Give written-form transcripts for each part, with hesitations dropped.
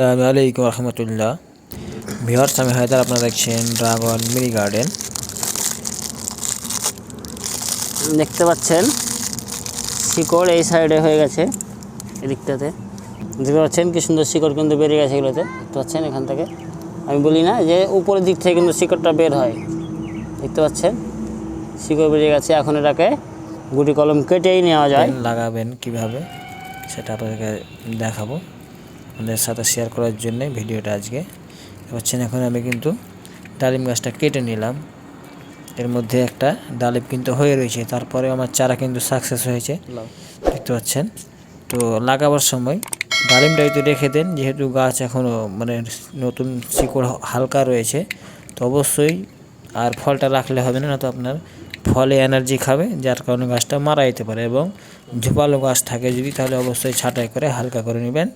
আসসালামু আলাইকুম রহমতুল্লাহ। ভিউয়ার্স, আমি হায়দার, আপনারা দেখছেন ড্রাগন মিনি গার্ডেন। দেখতে পাচ্ছেন শিকড় এই সাইডে হয়ে গেছে, এদিকটাতে দেখতে পাচ্ছেন কি সুন্দর শিকড় কিন্তু বেরিয়ে গেছে এগুলোতে। দেখতে পাচ্ছেন এখান থেকে আমি বলি না যে উপরের দিক থেকে কিন্তু শিকড়টা বের হয়। দেখতে পাচ্ছেন শিকড় বেরিয়ে গেছে। এখন এটাকে গুটি কলম কেটেই নেওয়া যায়। লাগাবেন কিভাবে সেটা আপনাদেরকে দেখাবো, আপনাদের সাথে শেয়ার করার জন্য ভিডিওটা আজকে পাচ্ছেন। এখন আমি কিন্তু ডালিম গাছটা কেটে নিলাম, এর মধ্যে একটা ডালিম কিন্তু হয়ে রয়েছে, তারপরে আমার চারা কিন্তু সাকসেস হয়েছে দেখতে পাচ্ছেন। তো লাগাবার সময় ডালিমটা একটু রেখে দেন, যেহেতু গাছ এখনও মানে নতুন শিকড় হালকা রয়েছে, তো অবশ্যই আর ফলটা রাখলে হবে না, তো আপনার ফলে এনার্জি খাবে, যার কারণে গাছটা মারা যেতে পারে। এবং ঝোপালো গাছ থাকে যদি, তাহলে অবশ্যই ছাঁটাই করে হালকা করে নেবেন।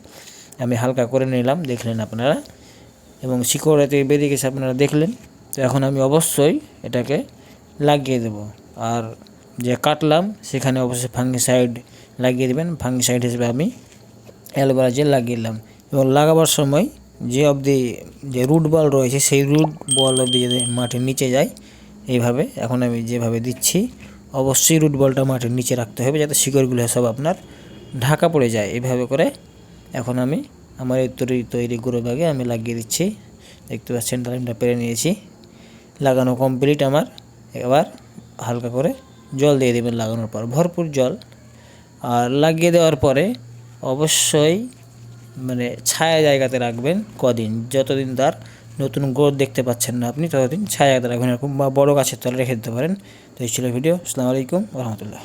আমি হালকা করে নিলাম, দেখলেন আপনারা, এবং শিকড় এতে বেরিয়ে গেছে আপনারা দেখলেন। তো এখন আমি অবশ্যই এটাকে লাগিয়ে দেব। আর যে কাটলাম সেখানে অবশ্যই ফাঙ্গিসাইড লাগিয়ে দেবেন। ফাঙ্গিসাইড হিসেবে আমি অ্যালোভেরা জেল লাগিয়ে দিলাম। এবং লাগাবার সময় যে রুট বল রয়েছে, সেই রুট বল অবধি যদি মাটির নিচে যায় এইভাবে, এখন আমি যেভাবে দিচ্ছি অবশ্যই রুট বলটা মাটির নিচে রাখতে হবে, যাতে শিকড়গুলো সব আপনার ঢাকা পড়ে যায়। এইভাবে করে এখন আমি আমার এই তৈরি গুঁড়ো ব্যাগে আমি লাগিয়ে দিচ্ছি। দেখতে পাচ্ছেন ডালিমটা পেরে নিয়েছি, লাগানো কমপ্লিট আমার। এবার হালকা করে জল দিয়ে দেবেন লাগানোর পর, ভরপুর জল। আর লাগিয়ে দেওয়ার পরে অবশ্যই মানে ছায়া জায়গাতে রাখবেন কদিন, যতদিন তার নতুন গ্রোথ দেখতে পাচ্ছেন না আপনি, ততদিন ছায়া জায়গাতে রাখবেন। এরকম বা বড়ো গাছের তলে রেখে দিতে পারেন। তো এই ছিল ভিডিও। আসসালামু আলাইকুম রহমতুল্লাহ।